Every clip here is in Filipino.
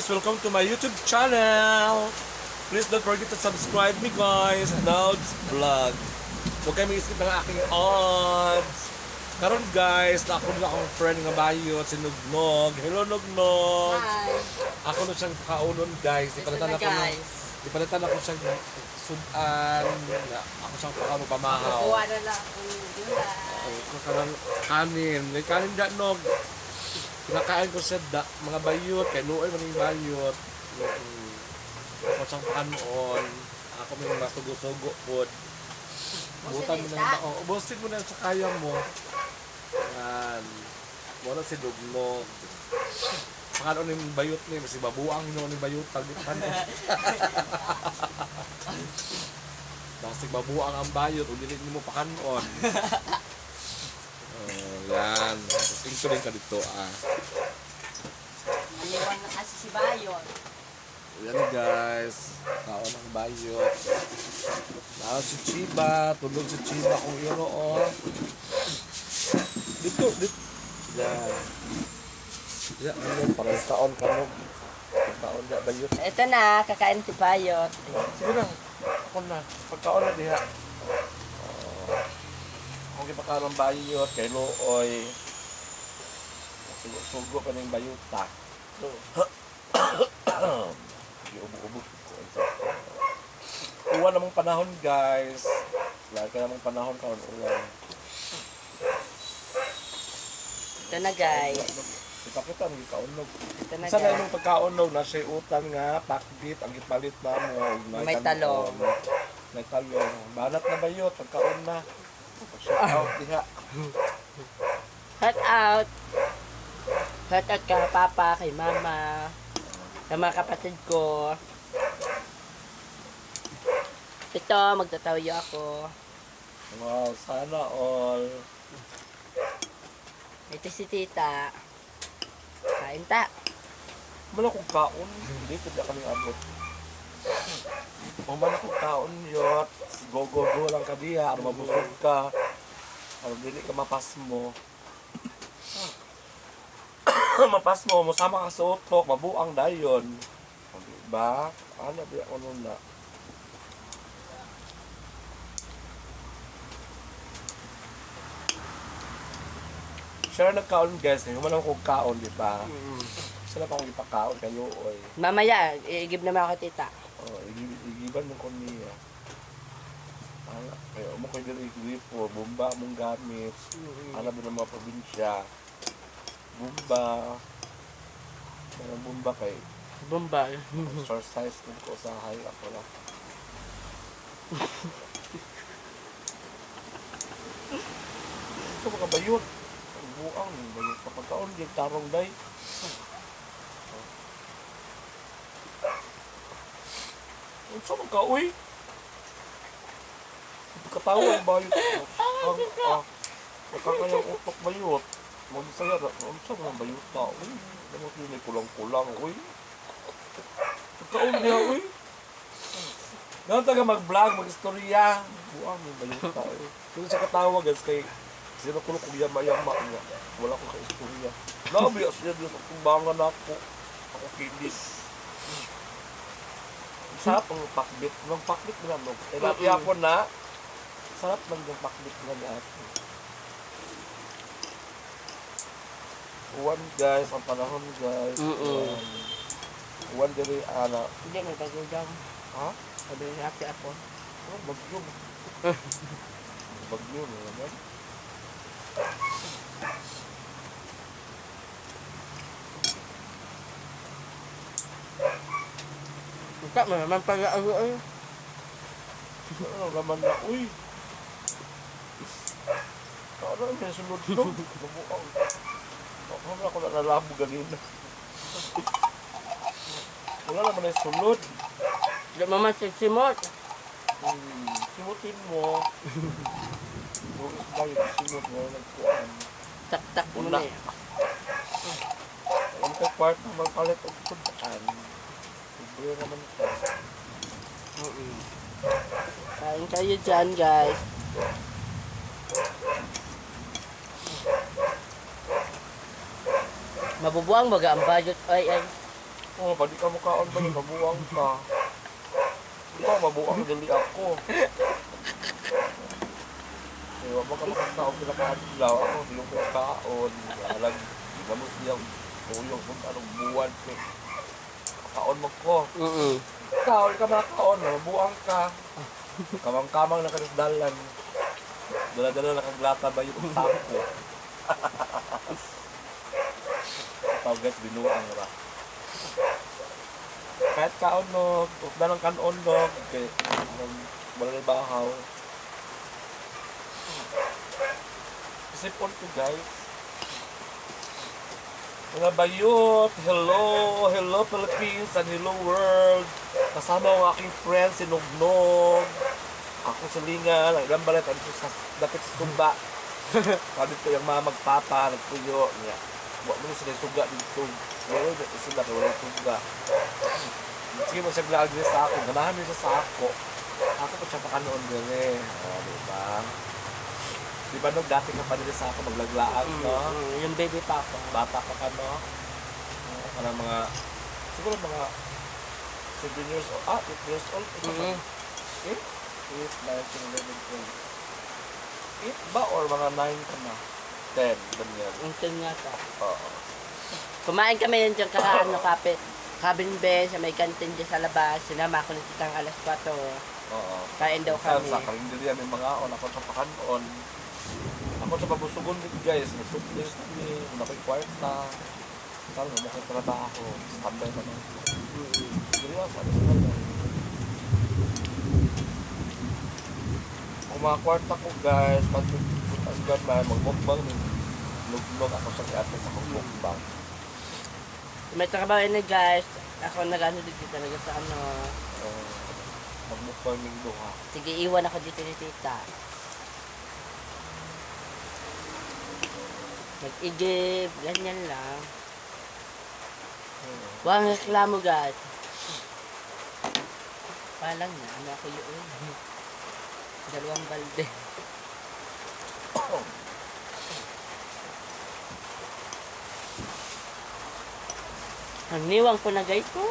guys! Welcome to my YouTube channel! Please don't forget to subscribe me guys! Nod's Vlog. Huwag kayo mag-isip ng aking odds! Karon guys, na ako na akong friend nga bayot, si Nugnog. Hello Nugnog! Hi! Ako na siyang kaunon guys. Ipalitan ako siyang sudan. Ako siyang pakano pamahaw. Kuha na lang kung gulay. Karang kanin. May kanin da Nog. Kinakain ko siya mga bayot, kay Luoy maning bayot. Ako siyang pakanon. Ako may mga sugo-sugo po. Butan mo na yung ubusin mo na sa kaya mo. Yan. Muna si Dugnog. Pakanon yung bayot niya, kasi babuang yun yung bayot. Tagitan niya. Kasi babuang ang bayot, ulitin mo pakanon. Yan. Tapos ingko din ka dito Maliwan na kasi si Bayon. Yan guys. Kaon ang bayot. Kaon si Chiba. Tulog si Chiba kung iro Dito. Yan. Yan. Parang kaon ka no. Kaon na bayot. Ito na, kakain si Bayot. Sige lang. Ako na. Pagkaon na diha. Kung ipakaon ang bayot kay Looy. Sugo pa ng bayuta. Ubo-ubo. Uwan namang panahon guys. Lagi ka namang panahon kaon uwan. Ito na guys. Ipakita ang ikaunnog. Ito na Isa na guys. yung pagkaunnog na siya utang nga, pakbit, ang ipalit na mo. May talong. May talong. Banat na bayot, pagkaon na. Shout out diha. Heart out. Heart out ka papa, kay mama. Sa mga kapatid ko. Ito, magtatawiyo ako. Wow, sana all. Ito si tita. Kain ta. Wala kong kaon, hindi ko na kaming abot. Umana kong kaon yot, go lang ka diha, ano mabusog ka, ano dili ka mapas mo. Mapas mo, musama ka sa utok, mabuang dayon. Diba? Ano biya ko nun na? Siya na nagkaon guys, ngayon man akong kaon, di ba? Sila pa akong ipakaon kayo, oy. Mamaya, i-give naman ako tita. Oh, igiban mo ko niya. Kaya mo kayo dili po, bomba mong gamit. Alam mo ng mga probinsya. Bomba. Mayroong bomba kay Bombay. exercise din ko sa hay ako lang. So mga bayot. Ang buang bayot kapag kaon, yung tarong day. Ang sa mga uy. Katawa ang bayot. Nakakayang utok bayot. Magsaya na. Ang sa mga bayot na. Uy. Naman yun ay kulang-kulang. Uy. Kaon niya. Uy. Ganun taga mag-vlog, mag-istorya. Buang yung bayot na. Kung sa katawa guys kay sino ko kung yama-yama niya. Wala ko ka-istorya. Nakabiyas niya doon sa kumbangan ako. Ako kinis. Sarap ang pakbit. Nung pakbit mo na, tilapia po na. Sarap lang yung pakbit mo na natin. Uwan guys, ang panahon guys. Uwan diri, ana. Hindi, may pagudang. Ha? Sabi niya ako. Oh, bagyo. Bagyo na naman. Ika mo naman pala ako ay. Ano naman na, uy. Ano may sunod to? Nabukaw. Wala ako na nalabo ganina. Wala naman na sunod. Hindi mo man simot. Simutin mo. Bukas ba yung simut mo nagkuhan? Tak-tak mo Una. na eh. Ang kay-part na magpalit og sudan. Libre naman ito. Kain kayo dyan guys. Mabubuang baga ang budget ay Oh, pwede ka mukhaon ba? Mabuang ka. Ikaw, mabuang dali ako. Eh, wag ka makakaon sila kaadlaw. Ako, silong ko kaon. Alag, gamos niya. Uyong kung anong buwan ko. Kaon mo ko. Ikaw, ka makakaon. Mabuang ka. Kamang-kamang na kanisdalan. Dala-dala na kaglata ba yung sako. Ikaw, guys, binuang ra. Kahit kaon no, huwag na lang kanon no. Okay, wala na bahaw. Isipon ko guys. Mga bayot, hello Philippines and hello world. Kasama ang aking friend si Nugnog. Ako si Linga, ang ilang balat, dapat sa sumba. Dito yung mga magpapa, nagpuyo. Huwag mo sila suga dito. Wala sila, wala suga. Sige mo siya vlog niya sa ako. Ganahan niya sa ako. Ako pa siya pakanoon din eh. O, diba? Diba nung dati ka pa nila sa ako maglaglaan, no? Yung baby papa. Bata pa ka, no? Parang mga, siguro mga 7 years old. 8 years old. 8? 8, 9, 10, 11, 12. 8 ba or mga 9 ka na? 10, ganyan. Yung tin nga ta. Oo. Kumain kami yun dyan kakaano kabinbe sa may kantin dyan sa labas. Sinama ko ng titang alas 4. Oo. Kain daw kami. Sa karinderya may mga on, ako sa pakanon. Ako sa pabusugon din guys, nag-supplies kami, nakoy kwarta. Saan mo makay trabaho, standby pa nun. Seryoso, ano sa kanya? Kung mga kwarta ko guys, pag-sutan man, mag-mukbang, lugnog ako sa kiyate sa mag-mukbang. May trabaho na guys. Ako nag-ano dito talaga sa ano. Mag-mukbang ng duha. Sige, iwan ako dito ni tita. Mag-igib, ganyan lang. Walang reklamo guys. Palang na, ano ako yun. 2 balde. Ang niwang ko na guys ko.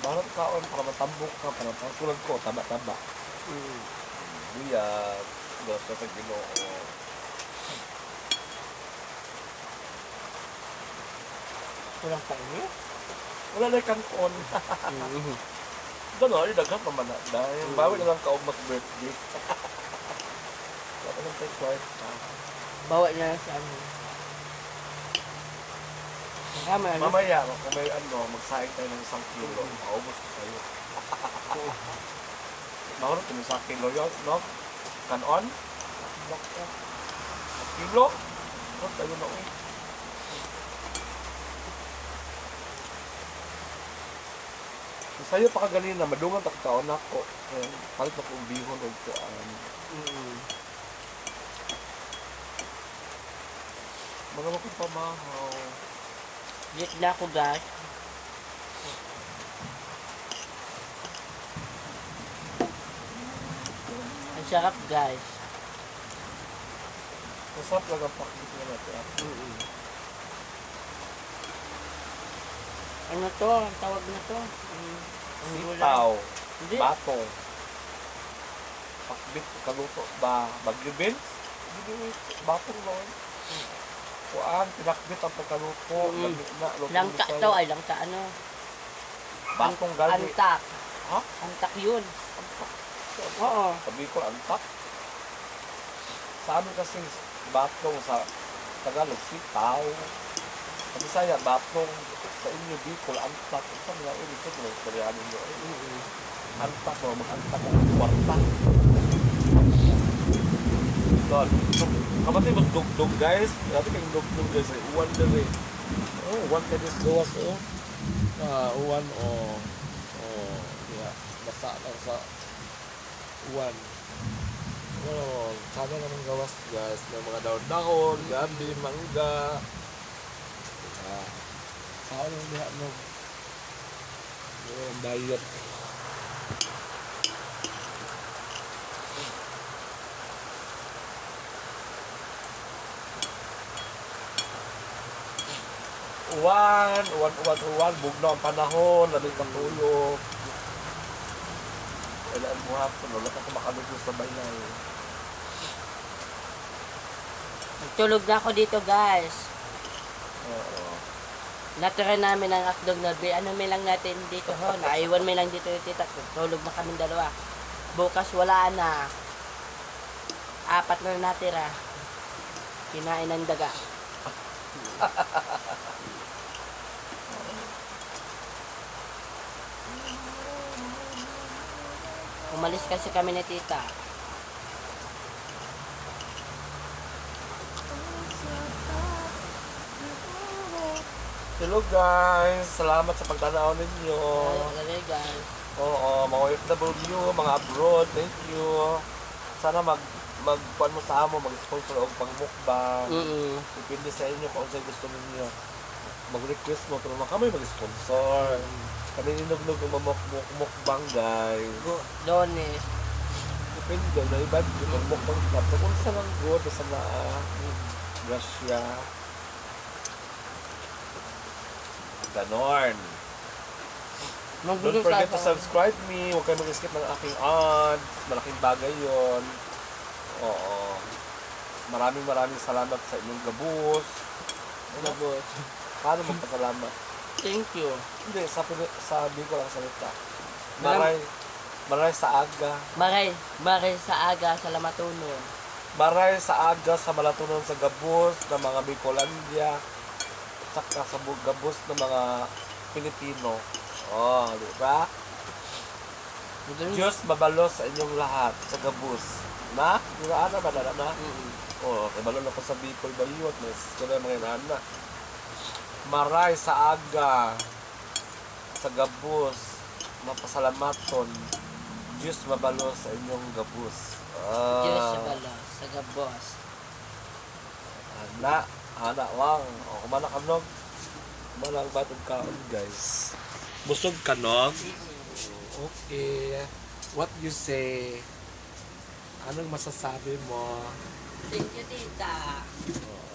Barat kaon, para matambok ka, para tulad ko, taba-taba. Buyat, dos ka sa Ginoo. Kulang pa inyo? Wala na kanon. Gano'n, daghan pa man na. Dahil bawi na lang kaog mag-birthday. Wala lang tayo kwarta. Bawa niya lang sa ano. Nakama ano? Mamaya, kung may ano, magsaing tayo ng 1 kilo, maubos ko sa'yo. Mahulog ko ng 1 kilo yun, no? Kanon? 1 kilo? Ano tayo na uwi? Sa'yo pa kaganina, madungan tak taon ako. Palit ako ang bihon o kuan. Mga makong pamahaw. Jet na ako guys. Ang sarap guys. Masarap lang ang pakit na natin. Ano to? Ang tawag na to? Sitaw. Hindi. Batong. Pakbit, kaluto ba? Bagyo beans? Batong lang. Kuan, pinakbit ang pagkaluto. Langka to ay langka ano? Batong gali. Antak. Ha? Antak yun. Oo. Sabi ko, antak. Sa amin kasi batong sa Tagalog, sitaw. Sa Bisaya, batong. Sa inyo, Bicol, antak. Sa mga ulit, sa mga istoryahan ninyo. Antak, mag-antak ang kwarta. God, kapatid mo dugdug guys. Grabe kayong dugdug guys. Uwan na rin. Oh, uwan ka dis gawas oh. Uwan oh. Oh, yeah. Basa lang sa uwan. Oh, sana naman gawas guys. May mga daon-daon, gabi, mangga. Sana naman diha no. Ang diet. uwan, bugno ang panahon, lamig ang tulog. Kailan mo hapon, wala ka kumakalugo sa bayan. Nagtulog na ako dito, guys. Oo. Natira namin ang akdog na ano may lang natin dito ho. Naiwan may lang dito yung tita. Tulog na kami dalawa. Bukas wala na. 4 na natira. Kinain ng daga. Umalis kasi kami ni tita. Hello guys, salamat sa pagtanaw ninyo. Lagi guys. Oo, mga OFW, mga abroad, thank you. Sana magkuhan mo sa amo, mag-sponsor o pangmukbang. Depende sa inyo kung saan gusto ninyo. Mag-request mo, pero kami mag-sponsor. Kami ninugnog ng mukbang guys. Doon eh. Depende, na iba, mukbang club. So kung saan ang good, sa naa, Russia. Ganon. Don't forget to subscribe me. Huwag kayo mag-skip ng aking ads. Malaking bagay yon. Oo. Maraming salamat sa inyong gabos. Labot. Paano magpasalamat? Thank you. Hindi, sabi ko lang salita. Maray sa aga. Maray sa aga sa Lamatunon. Maray sa aga sa Malatunon sa gabos ng mga Bicolandia. Saka sa gabos ng mga Pilipino. Oh, di ba? Diyos mabalos sa inyong lahat sa gabos. Na? Di ba, Ana? Madala na? Oh, kabalo na ko sa Bicol Bayot. Mas kaya mga inana. Maray sa aga sa gabos. Mapasalamaton. Diyos mabalos sa inyong gabos. Diyos sa balos, sa gabos. Ana wang. O, kumana kanog. Kumana ang batong kaon, guys. Busog kanog? Okay. What you say? Anong masasabi mo? Thank you, tita. Oh,